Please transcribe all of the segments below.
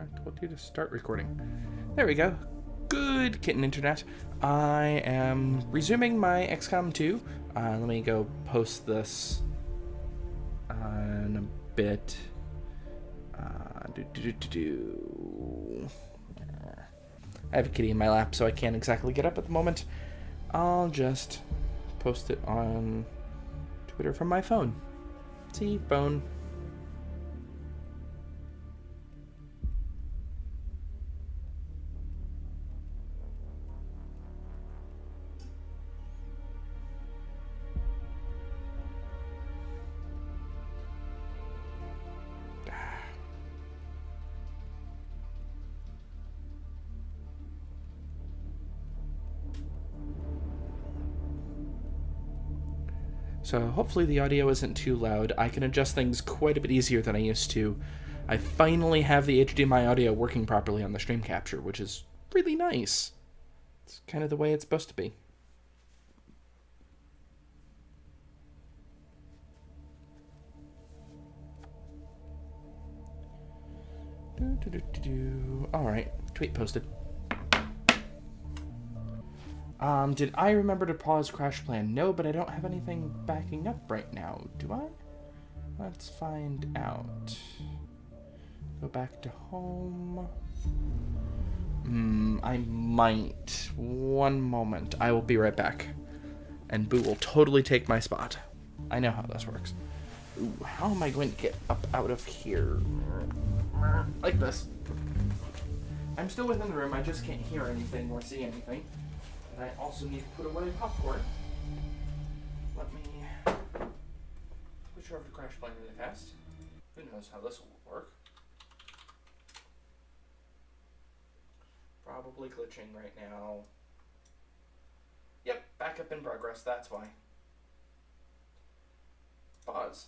I told you to start recording. There we go. Good kitten internet. I am resuming my XCOM 2. Let me go post this in a bit. I have a kitty in my lap, so I can't exactly get up at the moment. I'll just post it on Twitter from my phone. See, phone. So hopefully the audio isn't too loud. I can adjust things quite a bit easier than I used to. I finally have the HDMI audio working properly on the stream capture, which is really nice. It's kind of the way it's supposed to be. Alright, tweet posted. Did I remember to pause Crash Plan? No, but I don't have anything backing up right now, do I? Let's find out. Go back to home. I might. One moment. I will be right back. And Boo will totally take my spot. I know how this works. Ooh, how am I going to get up out of here? Like this. I'm still within the room, I just can't hear anything or see anything. And I also need to put away popcorn. Let me switch over to Crash Plan really fast. Who knows how this will work. Probably glitching right now. Yep, backup in progress, that's why. Pause.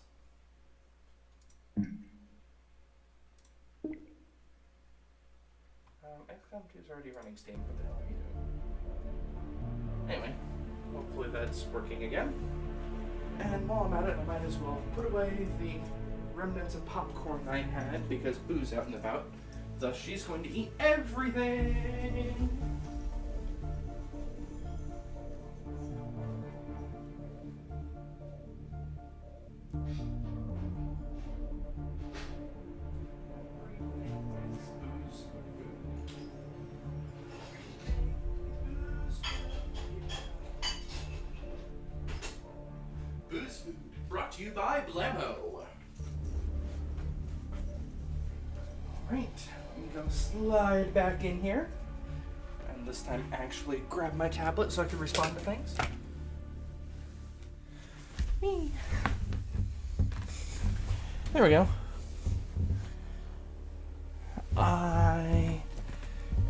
XCOM 2 is already running Steam, what the hell are you doing? Anyway, hopefully that's working again. And while I'm at it, I might as well put away the remnants of popcorn I had because Boo's out and about. Thus, she's going to eat everything! Boo's Food, brought to you by Blammo. Alright, let me go slide back in here. And this time actually grab my tablet so I can respond to things. Whee. There we go. I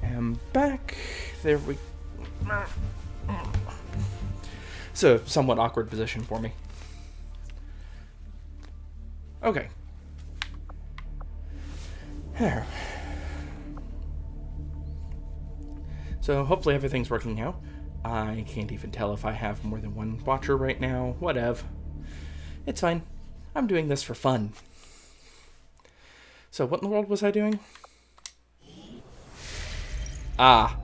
am back. There we go. It's a somewhat awkward position for me. Okay. There. So hopefully everything's working now. I can't even tell if I have more than one watcher right now. Whatever. It's fine. I'm doing this for fun. So what in the world was I doing? Ah.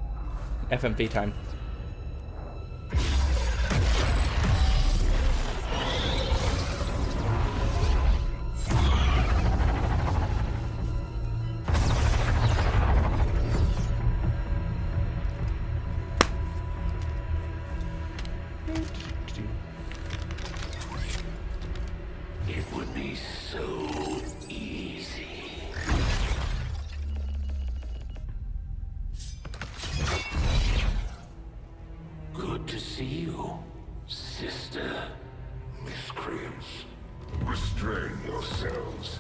FMV time. It would be so easy. Good to see you, sister. Miscreants, restrain yourselves,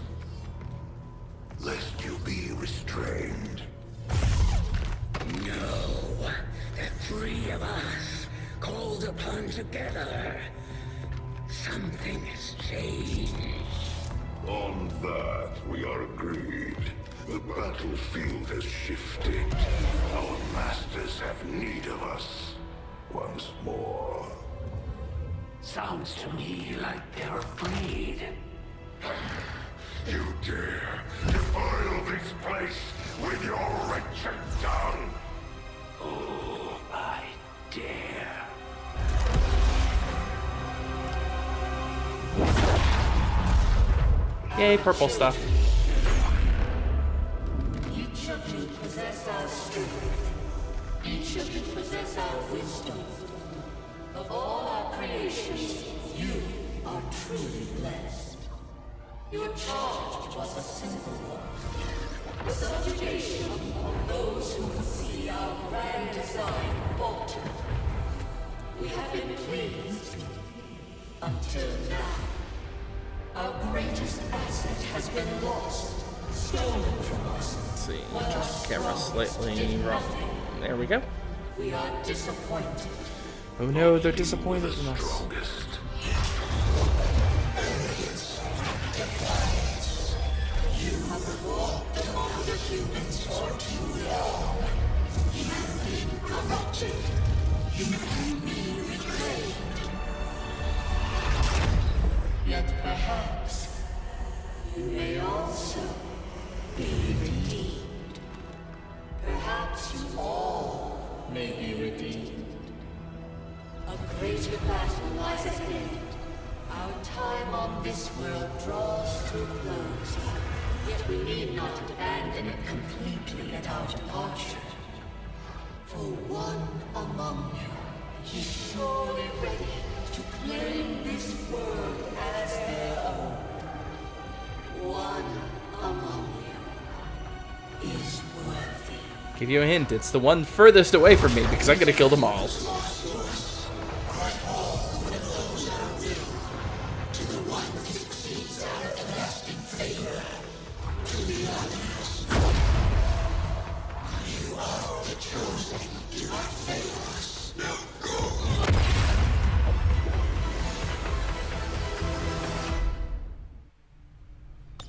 lest you be restrained. No, the three of us, called upon together. Something has changed. On that, we are agreed. The battlefield has shifted. Our masters have need of us once more. Sounds to me like they're afraid. You dare defile this place with with your wretched tongue. Oh, I dare. Yay, purple stuff. Each of you possess our strength. Each of you possess our wisdom. Of all our creations, you are truly blessed. Your charge was a simple one. The subjugation of those who would see our grand design falter. We have been pleased until now. Our greatest asset has been lost, stolen from us. Let's see, just camera slightly wrong. There we go. We are disappointed. Oh no, they're disappointed in us. Strongest. You have walked among the humans for too long. You have been corrupted. You can be reclaimed. Yet perhaps you may also be redeemed. Perhaps you all may be redeemed. A greater battle lies ahead. Our time on this world draws to a close. Yet we need not abandon it completely at our departure. For one among you is surely ready to claim this world as their own. One among you is worthy. Give you a hint, it's the one furthest away from me because I'm gonna kill them all.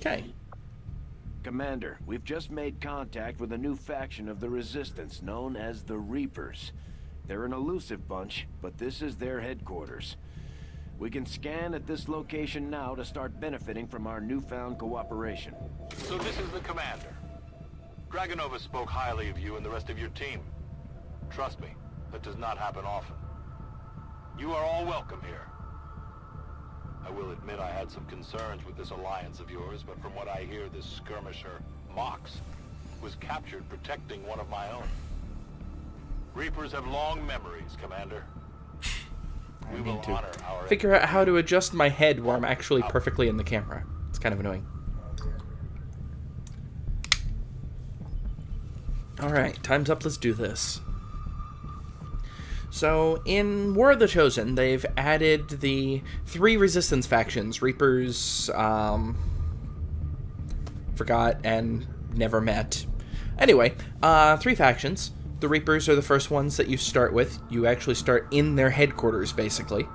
Okay. Commander, we've just made contact with a new faction of the Resistance known as the Reapers. They're an elusive bunch, but this is their headquarters. We can scan at this location now to start benefiting from our newfound cooperation. So this is the commander. Dragonova spoke highly of you and the rest of your team. Trust me, that does not happen often. You are all welcome here. I will admit I had some concerns with this alliance of yours, but from what I hear, this skirmisher, Mox, was captured protecting one of my own. Reapers have long memories, Commander. We will honor our... Figure out how to adjust my head where I'm actually perfectly in the camera. It's kind of annoying. Alright, time's up, let's do this. So, in War of the Chosen, they've added the 3 Resistance factions, Reapers, forgot, and never met. Anyway, 3 factions. The Reapers are the first ones that you start with. You actually start in their headquarters, basically.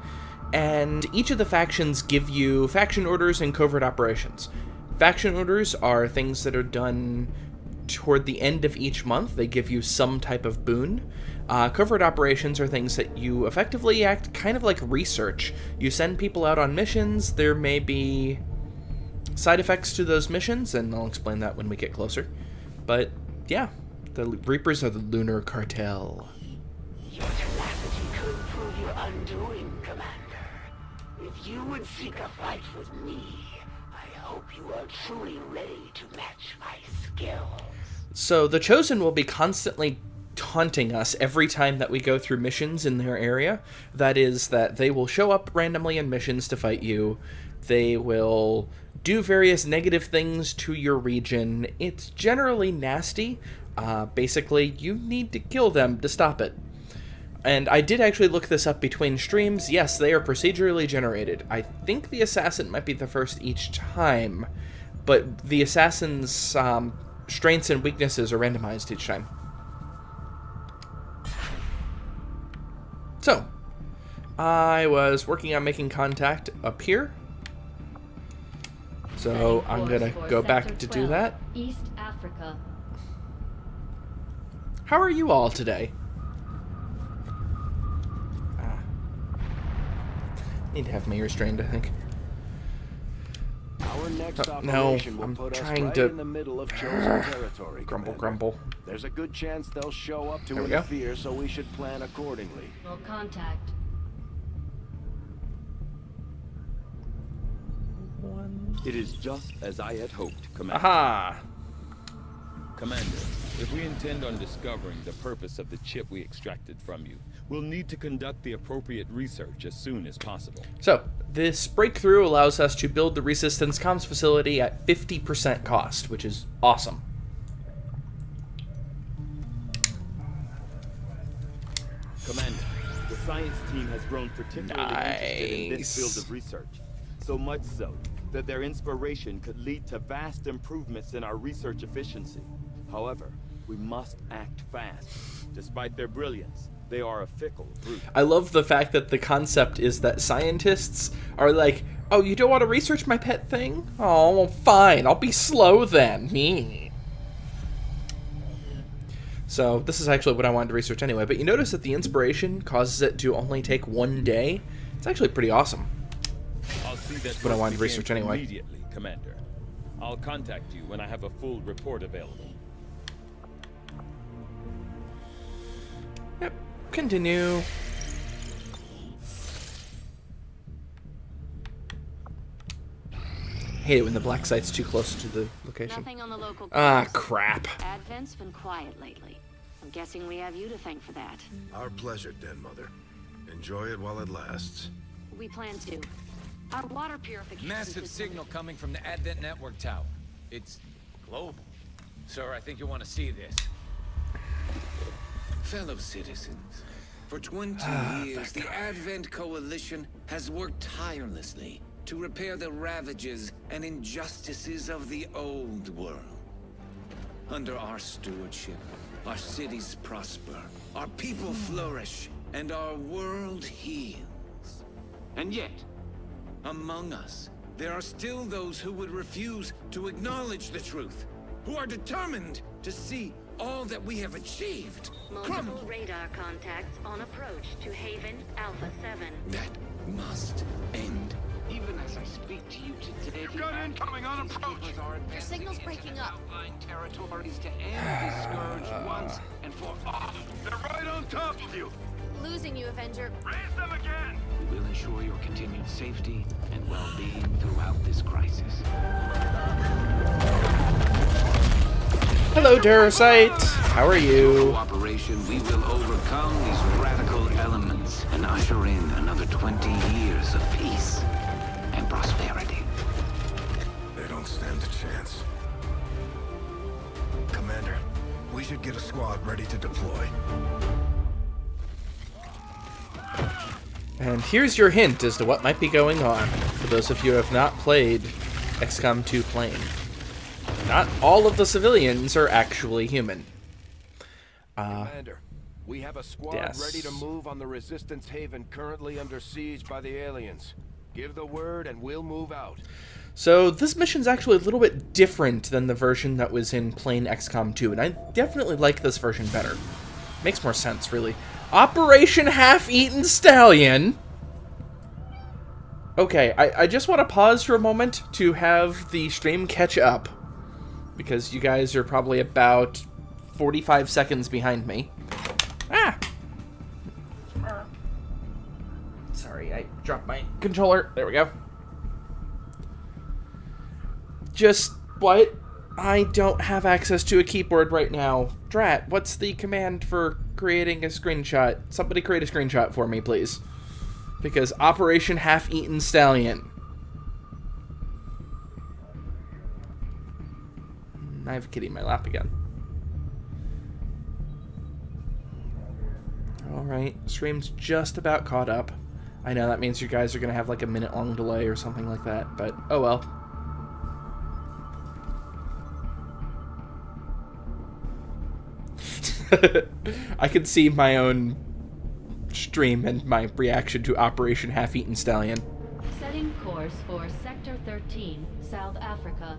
And each of the factions give you faction orders and covert operations. Faction orders are things that are done toward the end of each month. They give you some type of boon. Covert operations are things that you effectively act kind of like research. You send people out on missions. There may be side effects to those missions, and I'll explain that when we get closer. But, yeah, the Reapers are the Lunar Cartel. Your tenacity could prove your undoing, Commander. If you would seek a fight with me, I hope you are truly ready to match my skills. So the Chosen will be constantly taunting us every time that we go through missions in their area. That is, that they will show up randomly in missions to fight you. They will do various negative things to your region. It's generally nasty. Basically, you need to kill them to stop it. And I did actually look this up between streams. Yes, they are procedurally generated. I think the assassin might be the first each time, but the assassin's strengths and weaknesses are randomized each time. So, I was working on making contact up here. So I'm gonna go back to do that. East Africa. How are you all today? Need to have me restrained, I think. Our next no, operation will I'm put us trying right to- in the middle of chosen territory. Grumble, Commander. grumble. There's a good chance they'll show up to There we go. interfere, so we should plan accordingly. No contact. It is just as I had hoped, Commander. Aha! Commander, if we intend on discovering the purpose of the chip we extracted from you, we'll need to conduct the appropriate research as soon as possible. So, this breakthrough allows us to build the Resistance comms facility at 50% cost, which is awesome. Commander, the science team has grown particularly interested in this Nice. field of research. So much so that their inspiration could lead to vast improvements in our research efficiency. However, we must act fast. Despite their brilliance, they are a fickle group. I love the fact that the concept is that scientists are like, oh, you don't want to research my pet thing? Oh, well, fine, I'll be slow then. Me. So, this is actually what I wanted to research anyway, but you notice that the inspiration causes it to only take 1 day? It's actually pretty awesome. I'll see that what I work wanted to begins research anyway. Immediately, Commander. I'll contact you when I have a full report available. Yep, continue. Hate it when the black site's too close to the location. Nothing on the local Ah, coast. crap. Advent's been quiet lately. I'm guessing we have you to thank for that. Our pleasure, Den Mother. Enjoy it while it lasts. We plan to. Our water purification Massive system- signal coming from the Advent Network Tower. It's global. Sir, I think you'll want to see this. Fellow citizens, for 20 years, the Advent Coalition has worked tirelessly to repair the ravages and injustices of the old world. Under our stewardship, our cities prosper, our people flourish, and our world heals. And yet, among us, there are still those who would refuse to acknowledge the truth, who are determined to see all that we have achieved Multiple radar contacts on approach to Haven Alpha 7. That must end. Even as I speak to you today, You've got incoming on approach. Your signal's breaking up. outlying territories to end this scourge once and for all. They're right on top of you. Losing you, Avenger. Raise them again. We will ensure your continued safety and well-being throughout this crisis. Hello, Terrorcyte. How are you? Cooperation, we will overcome these radical elements and usher in another 20 years of peace and prosperity. They don't stand a chance. Commander, we should get a squad ready to deploy. And here's your hint as to what might be going on, for those of you who have not played XCOM 2 Plane. Not all of the civilians are actually human. Commander, we have a squad yes. ready to move on the Resistance Haven currently under siege by the aliens. Give the word and we'll move out. So this mission's actually a little bit different than the version that was in plain XCOM 2, and I definitely like this version better. Makes more sense, really. Operation Half-Eaten Stallion! Okay, I just want to pause for a moment to have the stream catch up, because you guys are probably about 45 seconds behind me. Ah! Sorry, I dropped my controller. There we go. Just what? I don't have access to a keyboard right now. Drat, what's the command for creating a screenshot? Somebody create a screenshot for me, please. Because Operation Half-Eaten Stallion. I have a kitty in my lap again. Alright, stream's just about caught up. I know that means you guys are going to have like a minute-long delay or something like that, but oh well. I can see my own stream and my reaction to Operation Half-Eaten Stallion. Setting course for Sector 13, South Africa.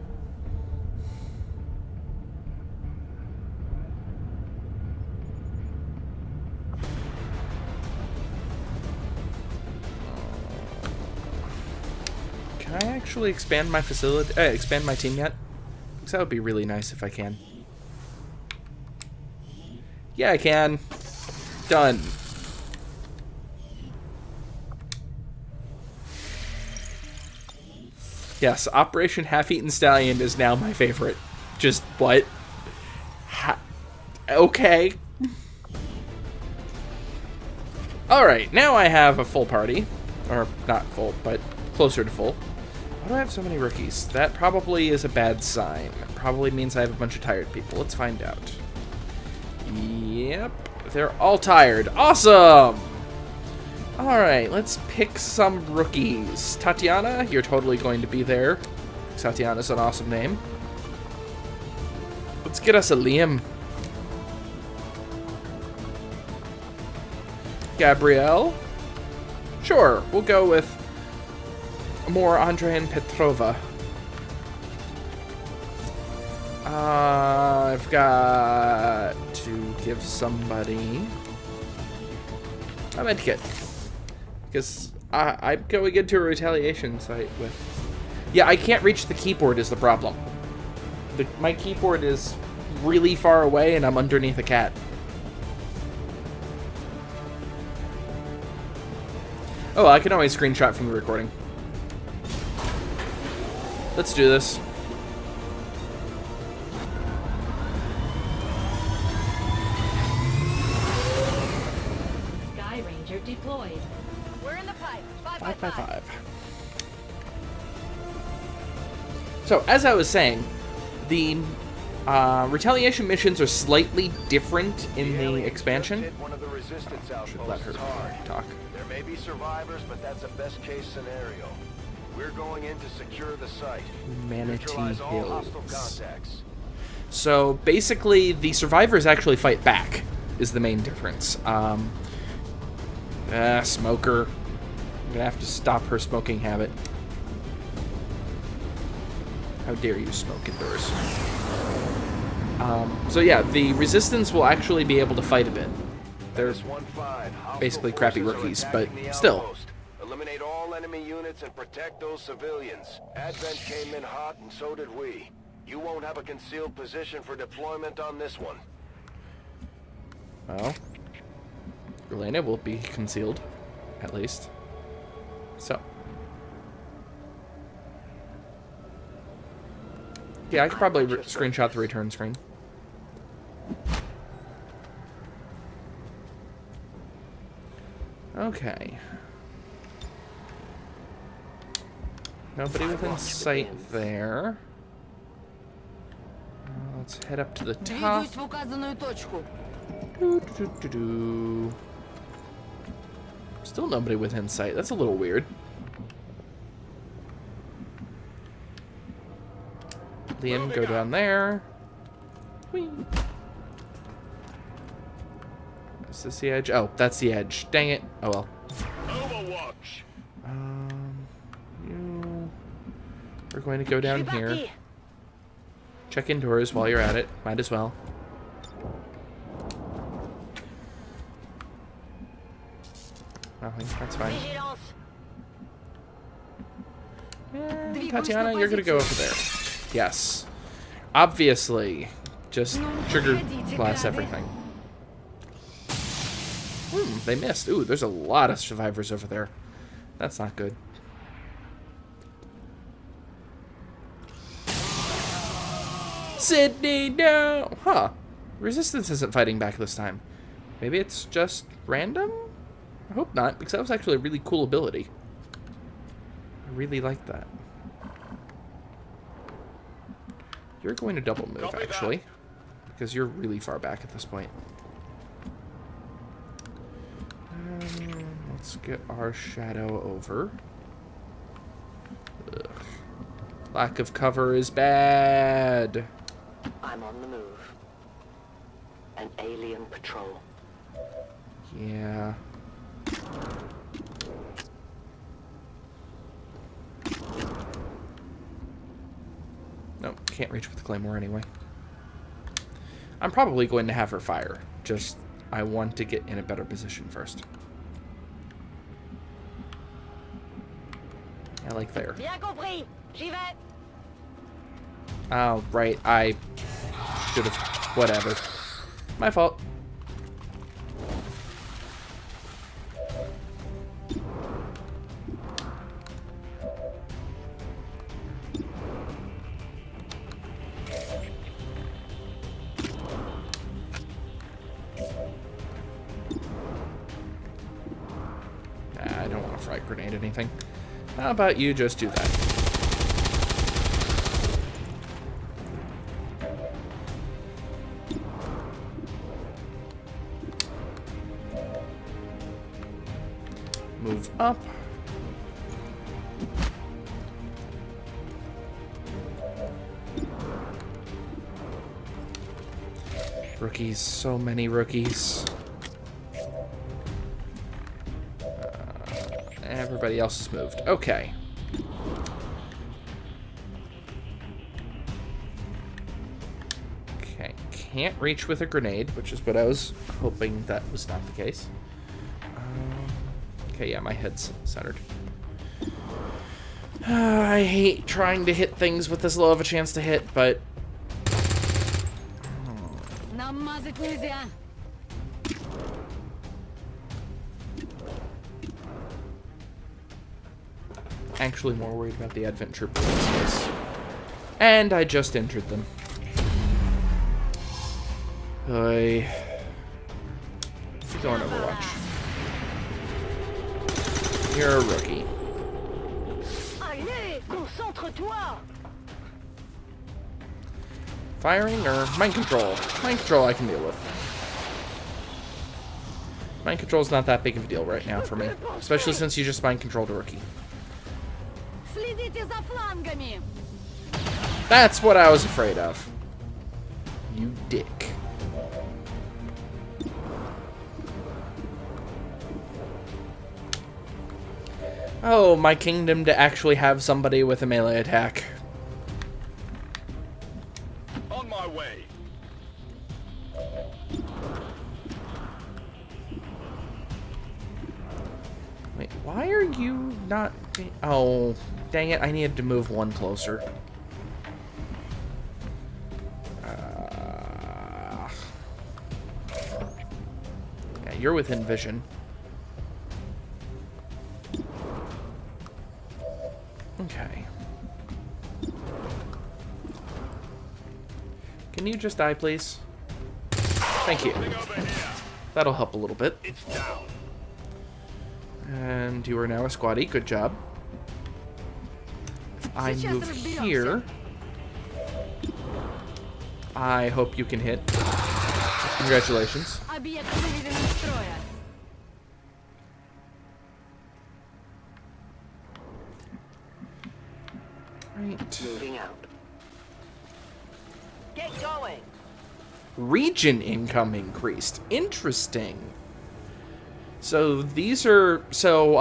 Can I actually expand my facility, expand my team yet? Because that would be really nice if I can. Yeah, I can. Done. Yes, Operation Half-Eaten Stallion is now my favorite. Just what? Okay. Alright, now I have a full party. Or, not full, but closer to full. Why do I have so many rookies? That probably is a bad sign. It probably means I have a bunch of tired people. Let's find out. Yep, they're all tired. Awesome! Alright, let's pick some rookies. Tatiana, you're totally going to be there. Tatiana's an awesome name. Let's get us a Liam. Gabrielle. Sure, we'll go with more Andrei and Petrova. I've got to give somebody a medkit. Because I'm going into a retaliation site with... Yeah, I can't reach the keyboard is the problem. My keyboard is really far away and I'm underneath a cat. Oh, I can always screenshot from the recording. Let's do this. Sky Ranger deployed. We're in the pipe. 5 by 5. So, as I was saying, the retaliation missions are slightly different in the expansion. Should let her talk. There may be survivors, but that's a best-case scenario. We're going in to secure the site. Manatee Neutralize all hostile Hills. contacts. So, basically, the survivors actually fight back, is the main difference. Smoker. I'm gonna have to stop her smoking habit. How dare you smoke indoors. So yeah, the Resistance will actually be able to fight a bit. They're basically crappy rookies, but still. Eliminate all enemy units and protect those civilians. Advent came in hot and so did we. You won't have a concealed position for deployment on this one. Well, Elena will be concealed, at least. So. Yeah, I could probably screenshot the return screen. Okay. Nobody within sight there. Let's head up to the top. Still nobody within sight. That's a little weird. Liam, go down there. Whee. Is this the edge? Oh, that's the edge. Dang it. Oh well. Overwatch. We're going to go down here. Check indoors while you're at it. Might as well. Nothing. That's fine. And Tatiana, you're gonna go over there. Yes. Obviously. Just trigger blast everything. They missed. Ooh, there's a lot of survivors over there. That's not good. Sydney, no! Huh. Resistance isn't fighting back this time. Maybe it's just random? I hope not, because that was actually a really cool ability. I really like that. You're going to double move, actually. Because you're really far back at this point. Let's get our shadow over. Ugh. Lack of cover is bad. I'm on the move. An alien patrol. Yeah. Nope, can't reach with the Claymore anyway. I'm probably going to have her fire. Just, I want to get in a better position first. Yeah, like there. J'y vais. Oh, right. I should have... Whatever. My fault. I don't want to frag grenade anything. How about you just do that? Move up. Rookies, so many rookies. Everybody else has moved. Okay. Okay, can't reach with a grenade, which is what I was hoping that was not the case. Okay, yeah, my head's centered. I hate trying to hit things with this low of a chance to hit, but... Actually more worried about the Advent Trooper in this case. And I just injured them. Go on Overwatch. You're a rookie. Allez, concentre-toi. Firing or mind control? Mind control I can deal with. Mind control's not that big of a deal right now for me. Especially since you just mind controlled a rookie. That's what I was afraid of. You dick. Oh, my kingdom to actually have somebody with a melee attack. On my way. Wait, why are you not... Oh, dang it, I needed to move one closer. Yeah, you're within vision. Okay. Can you just die, please? Thank you. That'll help a little bit. It's down. And you are now a squatty. Good job. If I move here, I hope you can hit. Congratulations. Right. Moving out. Get going. Region income increased. Interesting. So these are... So,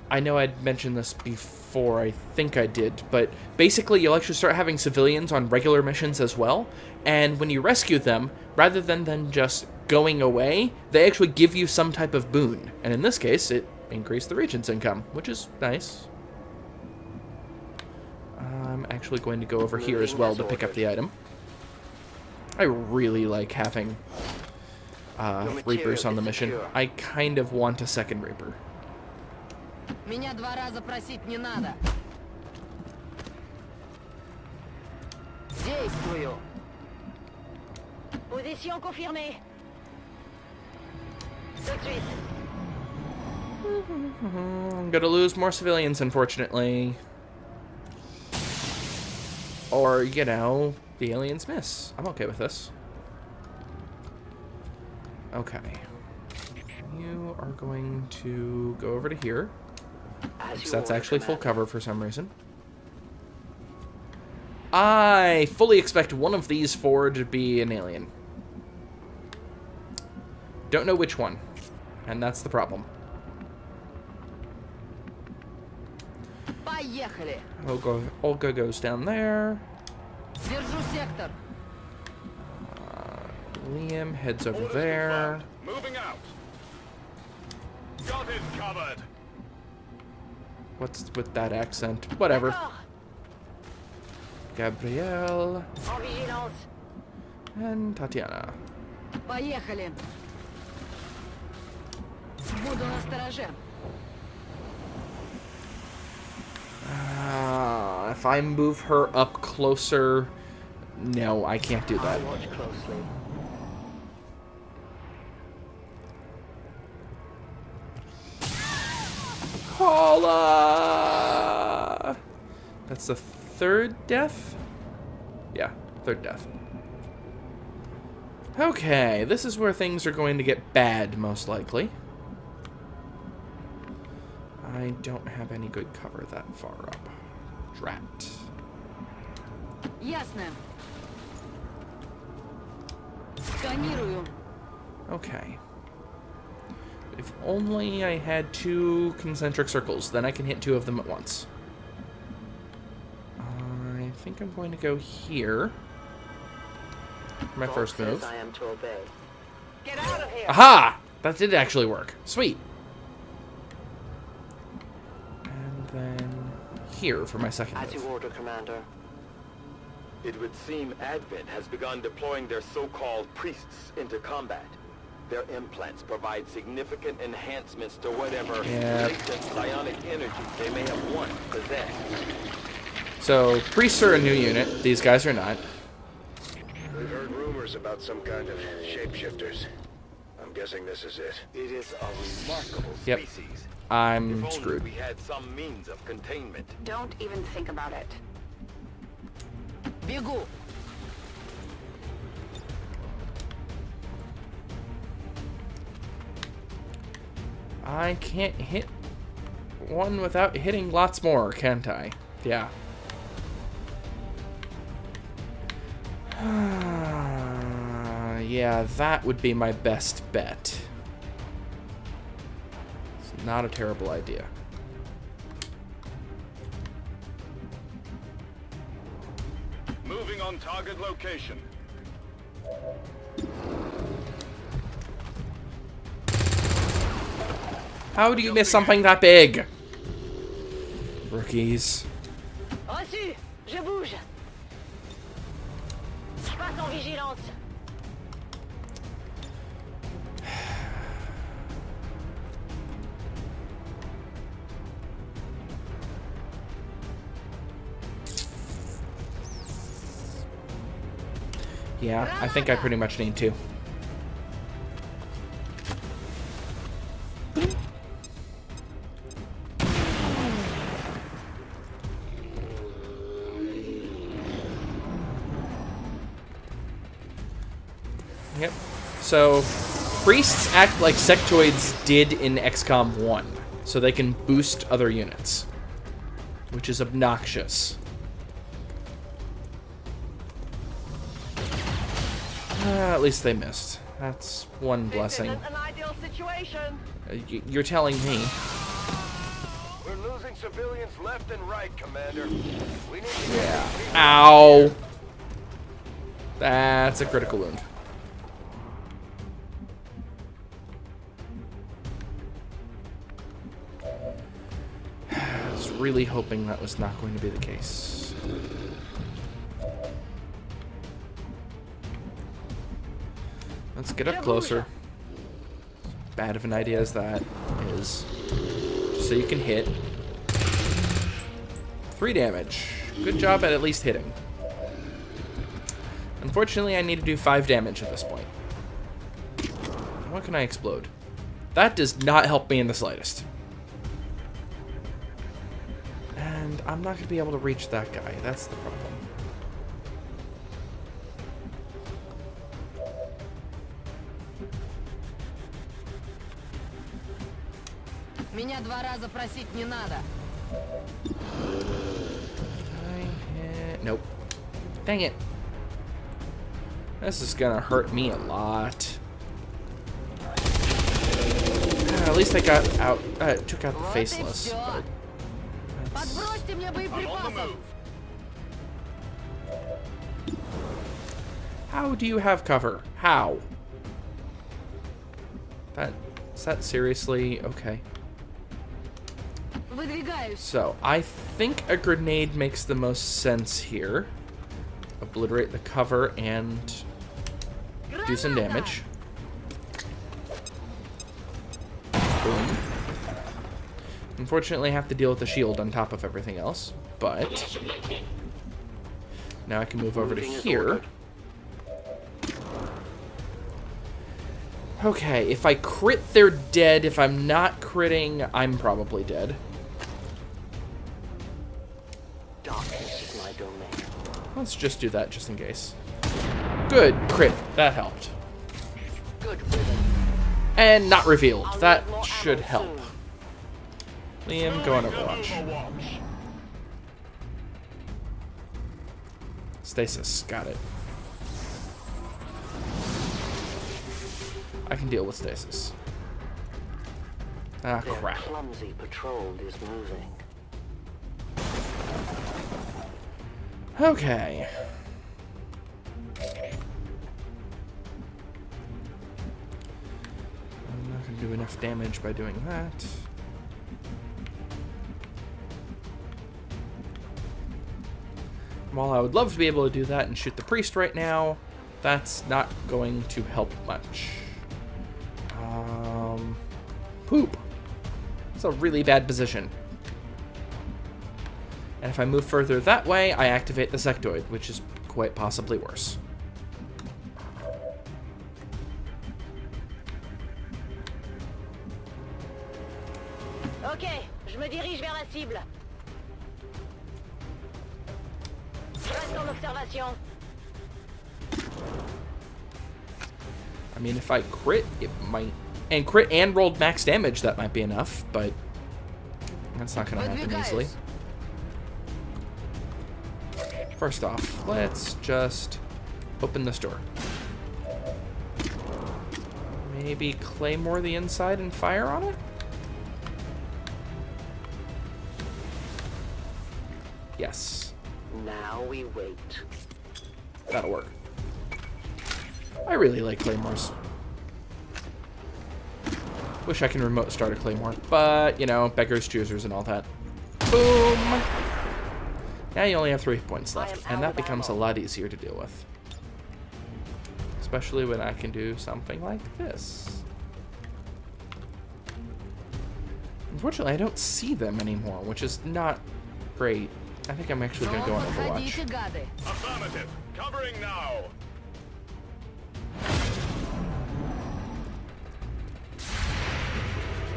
I know I'd mentioned this before. I think I did. But basically, you'll actually start having civilians on regular missions as well. And when you rescue them, rather than just going away, they actually give you some type of boon. And in this case, it increased the region's income, which is nice. I'm actually going to go over here as well to pick up the item. I really like having Reapers on the mission. I kind of want a second Reaper. Меня 2 раза просить не надо. Действую. Position confirmée. Tout de suite. I'm gonna lose more civilians, unfortunately. Or, you know, the aliens miss. I'm okay with this. Okay. You are going to go over to here. Because that's actually full cover for some reason. I fully expect one of these four to be an alien. Don't know which one. And that's the problem. Поехали. Olga goes down there. Держу сектор. Liam heads over there. Moving out. Got it covered. What's with that accent? Whatever. Gabrielle. En vigilance. And Tatiana. Поехали. Буду настороже. If I move her up closer... No, I can't do that. Watch closely. Paula! That's the third death? Yeah, third death. Okay, this is where things are going to get bad, most likely. I don't have any good cover that far up. Drat. Ясно. Сканирую. Okay. If only I had 2 concentric circles, then I can hit 2 of them at once. I think I'm going to go here. For my first move. I am to obey. Get out of here. Aha! That did actually work. Sweet. And then here for my second As you move. order, Commander. It would seem Advent has begun deploying their so-called priests into combat. Their implants provide significant enhancements to whatever latent psionic energy they may have once possessed. So, priests are a new unit. These guys are not. We've heard rumors about some kind of shapeshifters. I'm guessing this is it. It is a remarkable Yep. species. I'm If only screwed. we had some means of containment. Don't even think about it. Бегу. I can't hit one without hitting lots more, can't I? Yeah. Yeah, that would be my best bet. It's not a terrible idea. Moving on target location. How do you miss something that big? Rookies. Reçu. Je bouge. Je passe en vigilance. Yeah, I think I pretty much need to. Yep. So, priests act like sectoids did in XCOM 1, so they can boost other units, which is obnoxious. At least they missed. That's one blessing. This isn't an ideal situation. You're telling me. We're losing civilians left and right, Commander. We need to get these people. Ow! That's a critical wound. I was really hoping that was not going to be the case. Let's get up closer. Bad of an idea as that is. Just so you can hit. 3 damage. Good job at least hitting. Unfortunately, I need to do 5 damage at this point. What can I explode? That does not help me in the slightest. And I'm not going to be able to reach that guy. That's the problem. Меня 2 раза просить не надо. Nope. Dang it. This is gonna hurt me a lot. At least I got out, took out the faceless. But Подбросьте мне боеприпасов. how do you have cover? How? Is that seriously okay? So, I think a grenade makes the most sense here. Obliterate the cover and do some damage. Boom. Unfortunately, I have to deal with the shield on top of everything else, but now I can move over to here. Okay, if I crit, they're dead. If I'm not critting, I'm probably dead. Darkness is my domain. Let's just do that just in case. Good, crit. That helped. Good riddance. And not revealed. That should help. Liam, go on Overwatch. Stasis, got it. I can deal with stasis. Ah, crap. Their clumsy patrol is moving. Okay. I'm not going to do enough damage by doing that. While I would love to be able to do that and shoot the priest right now, that's not going to help much. Poop. It's a really bad position. And if I move further that way, I activate the sectoid, which is quite possibly worse. Ok, je me dirige vers la cible. Reste en observation. I mean, if I crit, it might... And crit and rolled max damage, that might be enough, but... That's not going to happen easily. First off, let's just open this door. Maybe claymore the inside and fire on it? Yes. Now we wait. That'll work. I really like claymores. Wish I can remote start a claymore, but, you know, beggars, choosers, and all that. Boom! Now you only have 3 points left, and that becomes a lot easier to deal with. Especially when I can do something like this. Unfortunately, I don't see them anymore, which is not great. I think I'm actually going to go on Overwatch. Affirmative. Covering now.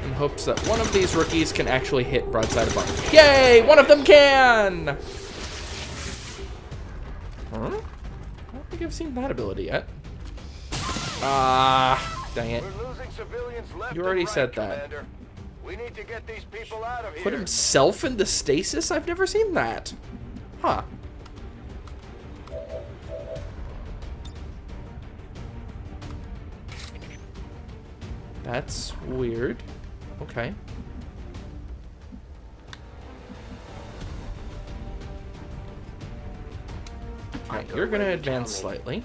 In hopes that one of these rookies can actually hit broadside of armor. Yay! One of them can! Huh? I don't think I've seen that ability yet. Ah, dang it. We're losing civilians left You already and said right, that. Commander. We need to get these people out of here. Put himself into stasis? I've never seen that. Huh. That's weird. Okay. Alright, you're gonna advance slightly.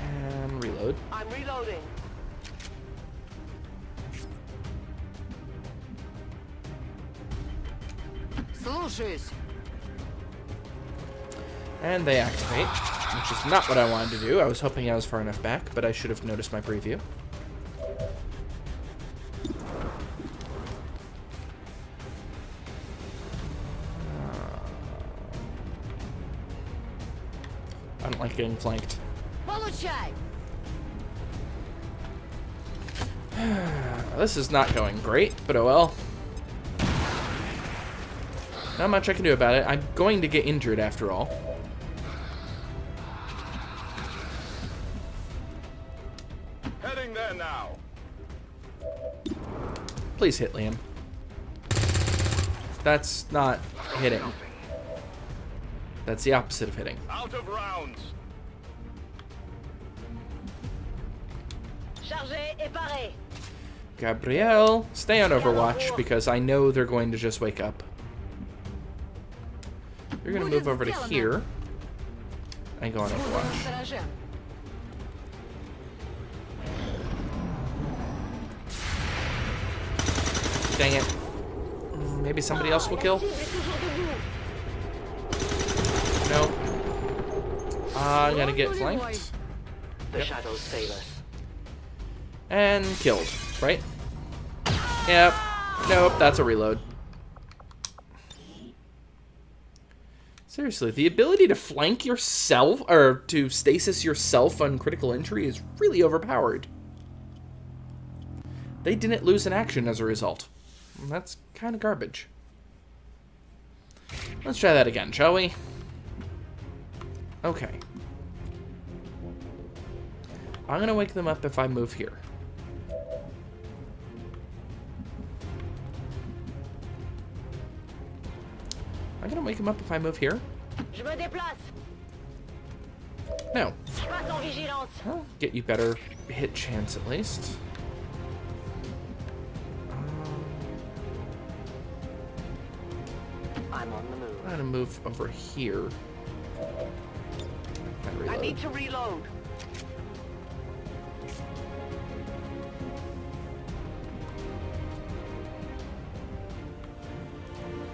And reload. I'm reloading. And they activate, which is not what I wanted to do. I was hoping I was far enough back, but I should have noticed my preview. I don't like getting flanked. This is not going great, but oh well. Not much I can do about it. I'm going to get injured after all. Heading there now. Please hit, Liam. That's not hitting. That's the opposite of hitting. Out of rounds. Chargé et paré. Gabrielle, stay on Overwatch because I know they're going to just wake up. You're going to move over to here and go on Overwatch. Dang it. Maybe somebody else will kill? Nope. I'm gonna get flanked. The shadows fail us. And killed, right? Yep. Nope, that's a reload. Seriously, the ability to flank yourself, or to stasis yourself on critical injury is really overpowered. They didn't lose an action as a result. That's kind of garbage. Let's try that again, shall we? Okay. I'm gonna wake them up if I move here. I'm gonna wake him up if I move here. Je me déplace. No. Passe en vigilance. I'll get you better hit chance at least. I'm on the move. I'm gonna move over here. I need to reload.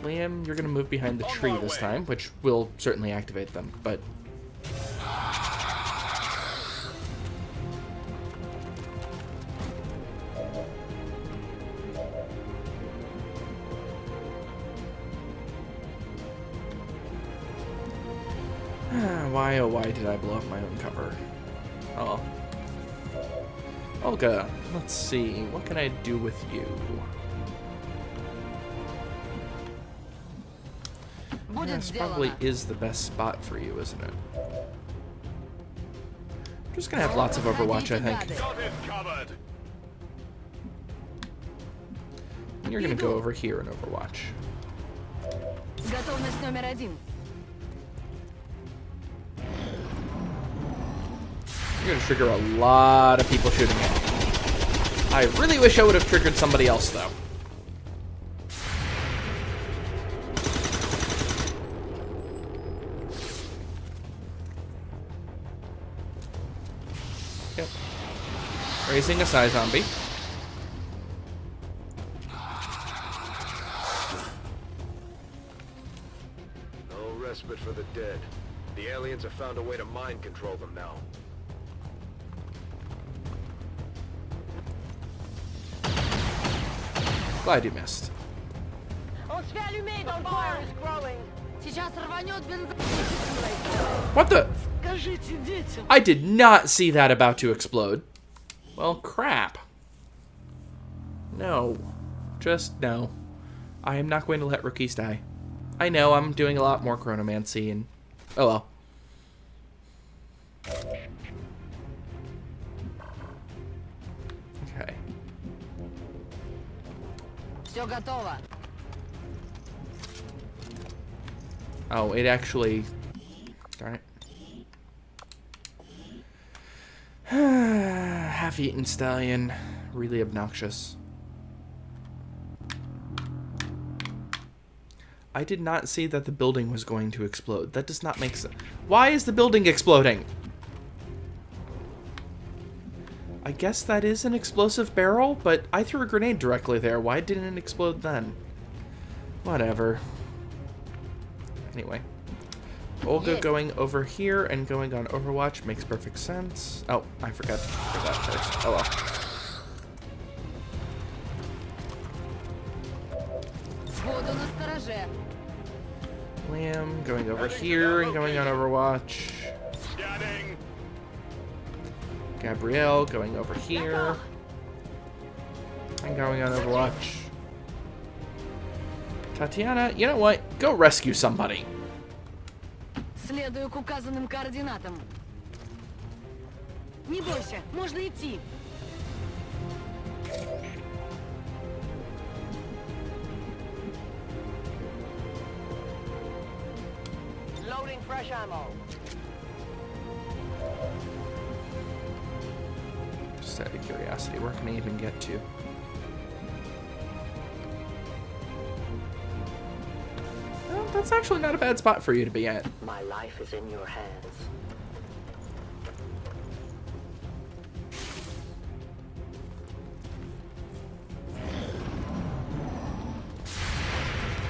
Liam, you're gonna move behind the tree this time, which will certainly activate them, but... why, oh why did I blow up my own cover? Oh. Olga, let's see, what can I do with you? This probably is the best spot for you, isn't it? I'm just gonna have lots of Overwatch, I think. And you're gonna go over here in Overwatch. Готовность номер 1. You're gonna trigger a lot of people shooting at you. I really wish I would have triggered somebody else, though. Yep. Raising a Psy zombie. No respite for the dead. The aliens have found a way to mind control them now. Glad you missed. On se fait allumer dans le fire is growing. Сейчас рванет бензин. What the? Скажите детям. I did not see that about to explode. Well, crap. No. Just no. I am not going to let rookies die. I know I'm doing a lot more chronomancy and... oh well. Okay. Все готово. Oh, it actually... darn it. Half-eaten Stallion. Really obnoxious. I did not see that the building was going to explode. That does not make sense. Why is the building exploding? I guess that is an explosive barrel, but I threw a grenade directly there. Why didn't it explode then? Whatever. Anyway. Olga going over here and going on Overwatch makes perfect sense. Oh, I forgot to do that first. Oh well. Буду настороже. Liam going over here and going on Overwatch. Gabrielle going over here and going on Overwatch. Tatiana, you know what? Go rescue somebody. Следую к указанным координатам. Не бойся, можно идти. Loading fresh ammo. Just out of curiosity, where can I even get to? Well, that's actually not a bad spot for you to be at. My life is in your hands.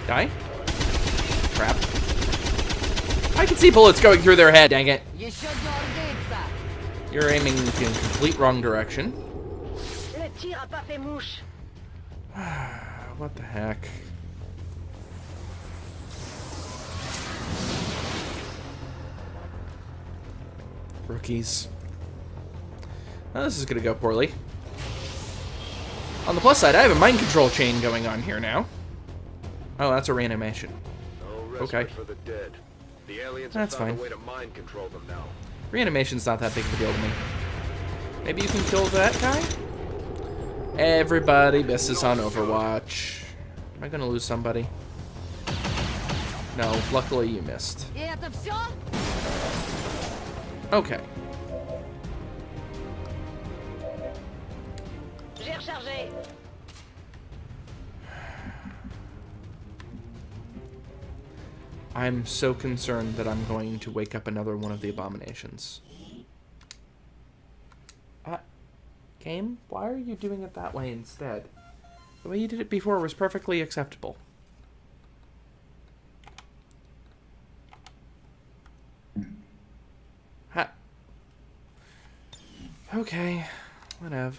Die. Crap. I can see bullets going through their head, dang it. Еще дергается. You're aiming in complete wrong direction. Le tir a pas fait mouche. What the heck? Rookies. Well, this is gonna go poorly. On the plus side, I have a mind control chain going on here now. Oh, that's a reanimation. No Okay. respite for the dead. The aliens That's have found fine. a way to mind control them now. Reanimation's not that big of a deal to me. Maybe you can kill that guy? Everybody misses on Overwatch. Am I gonna lose somebody? No, luckily you missed. И это все? Okay. J'ai rechargé. I'm so concerned that I'm going to wake up another one of the abominations. Game, why are you doing it that way instead? The way you did it before was perfectly acceptable. Ha. Okay, whatever.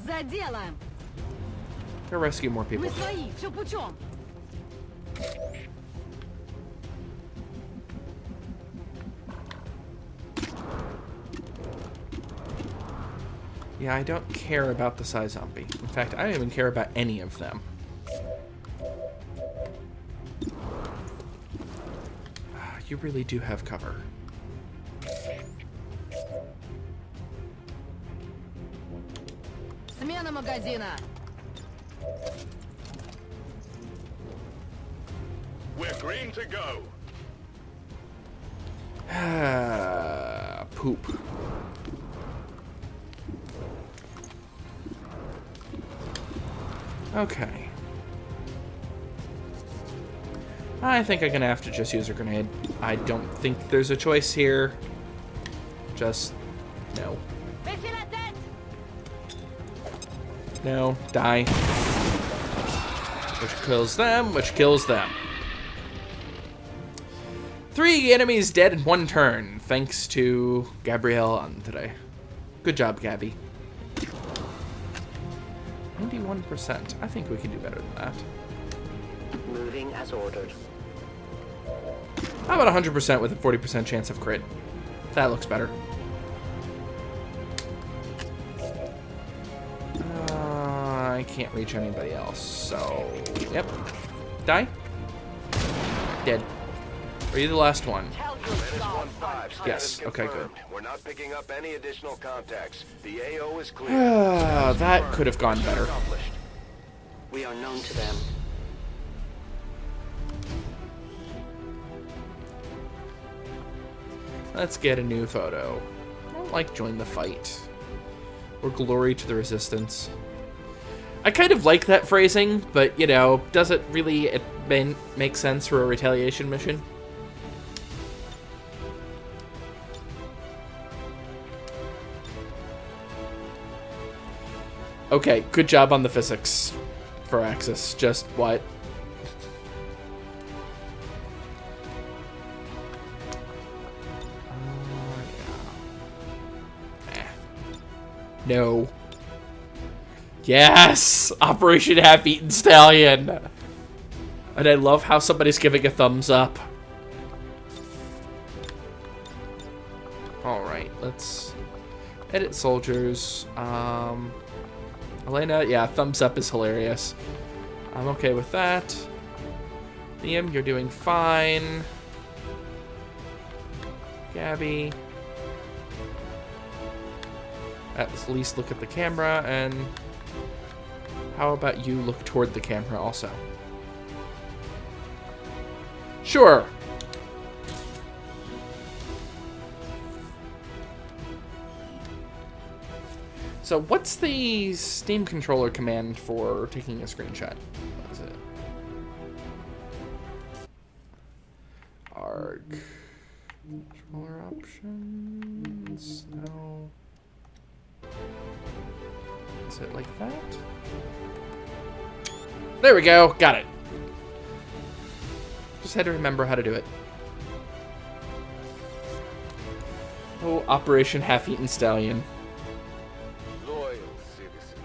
За дело. Go rescue more people. Мы свои, все путем. Yeah, I don't care about the Psy Zombie. In fact, I don't even care about any of them. You really do have cover. Смена магазина. We're green to go. Poop. Okay. I think I'm gonna have to just use a grenade. I don't think there's a choice here. Just no. Baissez la tête. No, die. Which kills them, which kills them. 3 enemies dead in 1 turn, thanks to Gabrielle on today. Good job, Gabby. 91%. I think we can do better than that. Moving as ordered. How about 100% with a 40% chance of crit? That looks better. I can't reach anybody else, so... Yep. Die. Dead. Are you the last one? Menace 1-5, status Yes, okay, good. confirmed. We're not picking up any additional contacts. The AO is clear. That could have gone better. Accomplished. We are known to them. Let's get a new photo. I don't like join the fight. Or glory to the resistance. I kind of like that phrasing, but, you know, does it really make sense for a retaliation mission? Okay, good job on the physics for Axis. Just what? No. Yes! Operation Half-Eaten Stallion! And I love how somebody's giving a thumbs up. Alright, let's edit soldiers. Elena, yeah, thumbs up is hilarious. I'm okay with that. Liam, you're doing fine. Gabby. At least look at the camera, and how about you look toward the camera also? Sure. So what's the Steam controller command for taking a screenshot? What is it? Arg. Controller options? No. Is it like that? There we go. Got it. Just had to remember how to do it. Oh, Operation Half-Eaten Stallion. Loyal citizen,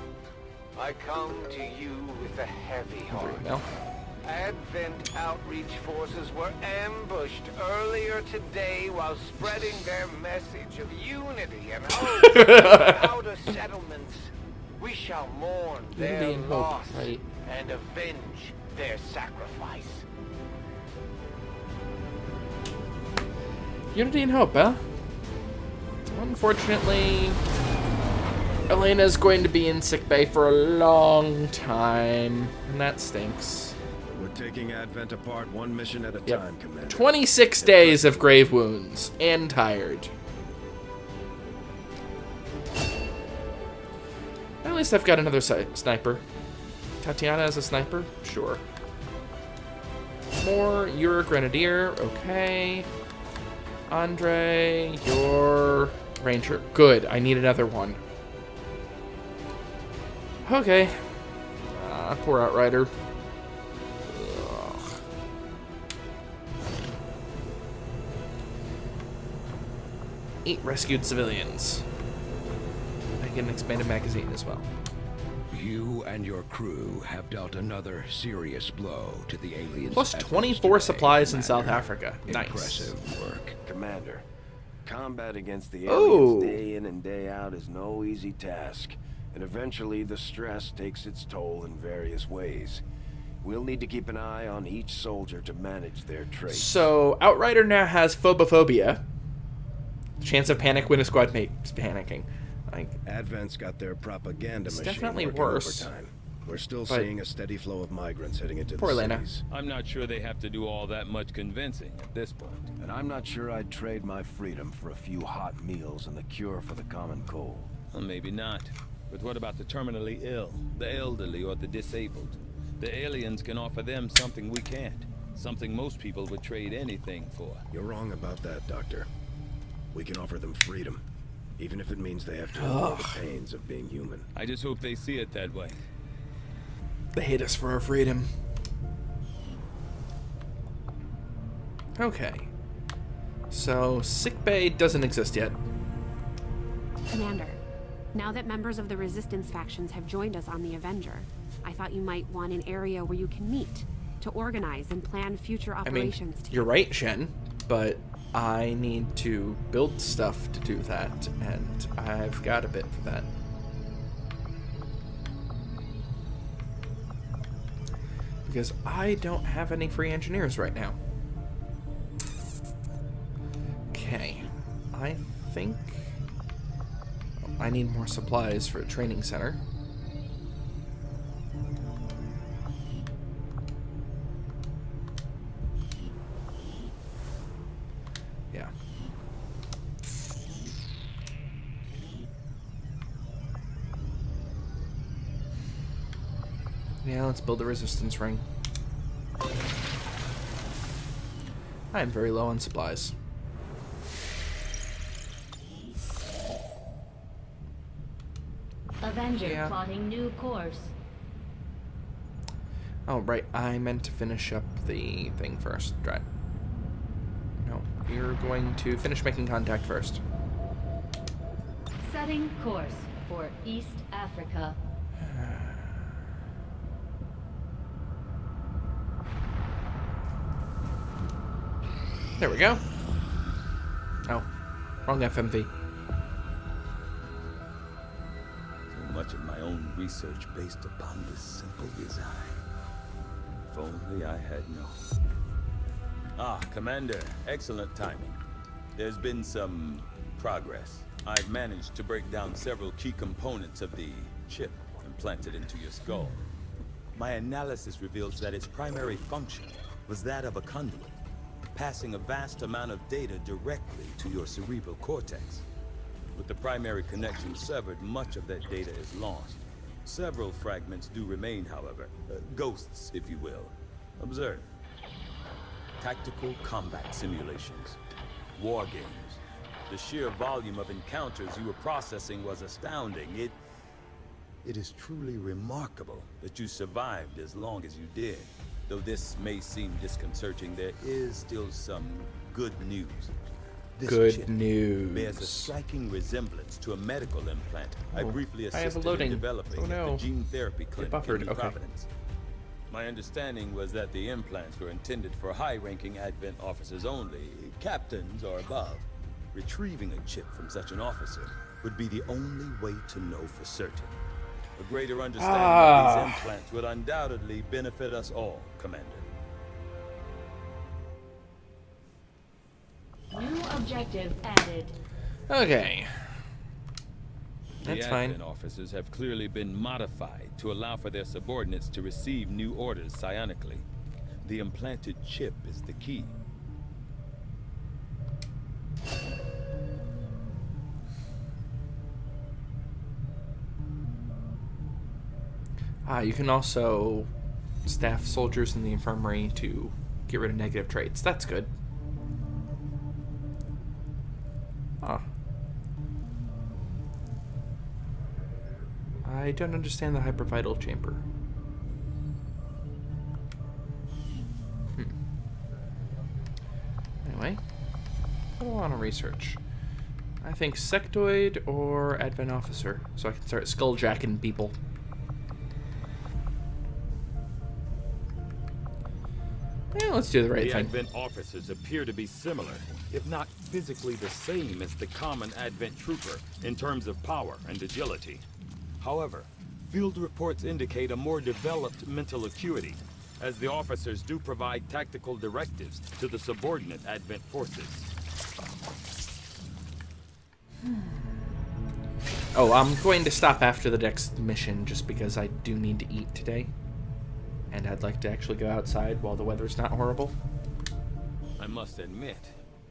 I come to you with a heavy heart. No. Advent outreach forces were ambushed earlier today while spreading their message of unity and hope in the outer settlements. We shall mourn their Unity and hope, loss right. and avenge their sacrifice. Unity and hope, huh? Unfortunately, Elena's going to be in sickbay for a long time, and that stinks. We're taking Advent apart one mission at a Yep. time, Commander. 26 days of grave wounds and tired. At least I've got another sniper. Tatiana as a sniper? Sure. More, you're a grenadier. Okay. Andre, you're ranger. Good, I need another one. Okay. Poor Outrider. Ugh. Eight rescued civilians. I get an expanded magazine as well. You and your crew have dealt another serious blow to the aliens. Plus 24 supplies in South Africa. Nice. Impressive work. Commander, combat against the Oh. aliens day in and day out is no easy task. And eventually the stress takes its toll in various ways. We'll need to keep an eye on each soldier to manage their traits. So, Outrider now has phobophobia. Chance of panic when a squad mate's panicking. Advent's got their propaganda It's machine definitely working worse. overtime. We're still But- seeing a steady flow of migrants heading into Poor the Elena. cities. I'm not sure they have to do all that much convincing at this point. And I'm not sure I'd trade my freedom for a few hot meals and the cure for the common cold. Well, maybe not. But what about the terminally ill, the elderly, or the disabled? The aliens can offer them something we can't. Something most people would trade anything for. You're wrong about that, Doctor. We can offer them freedom, even if it means they have to endure the pains of being human. I just hope they see it that way. They hate us for our freedom. Okay. So, sickbay doesn't exist yet. Commander, now that members of the Resistance factions have joined us on the Avenger, I thought you might want an area where you can meet, to organize and plan future operations. You're right, Shen, but I need to build stuff to do that, and I've got a bit for that. Because I don't have any free engineers right now. Okay, I think I need more supplies for a training center. Yeah. Yeah, let's build a resistance ring. I am very low on supplies. Avenger plotting new course. Oh, right. I meant to finish up the thing first. Right. No, you're going to finish making contact first. Setting course for East Africa. There we go. Oh, wrong FMV. So much of my own research based upon this simple design. If only I had known. Ah, Commander, excellent timing. There's been some progress. I've managed to break down several key components of the chip implanted into your skull. My analysis reveals that its primary function was that of a conduit, passing a vast amount of data directly to your cerebral cortex. With the primary connection severed, much of that data is lost. Several fragments do remain, however. Ghosts, if you will. Observe. Tactical combat simulations. War games. The sheer volume of encounters you were processing was astounding. It is truly remarkable that you survived as long as you did. Though this may seem disconcerting, there is still some good news. This Good chip news. bears a striking resemblance to a medical implant I briefly I have a assisted loading. in developing Oh, no. at the gene therapy clinic buffered. in New Okay. Providence. My understanding was that the implants were intended for high-ranking Advent officers only, captains or above. Retrieving a chip from such an officer would be the only way to know for certain. A greater understanding of these implants would undoubtedly benefit us all, Commander. New objective added. Okay. That's the fine. Advent officers have clearly been modified to allow for their subordinates to receive new orders psionically. The implanted chip is the key. You can also staff soldiers in the infirmary to get rid of negative traits. That's good. I don't understand the hypervital chamber. Anyway, what do I want to research? I think sectoid or Advent officer, so I can start skulljacking people. Yeah, let's do the right The thing. Advent officers appear to be similar, if not physically the same as the common Advent trooper in terms of power and agility. However, field reports indicate a more developed mental acuity, as the officers do provide tactical directives to the subordinate Advent forces. Oh, I'm going to stop after the next mission just because I do need to eat today. And I'd like to actually go outside while the weather's not horrible. I must admit,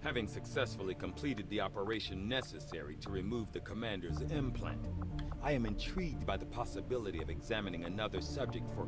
having successfully completed the operation necessary to remove the commander's implant, I am intrigued by the possibility of examining another subject for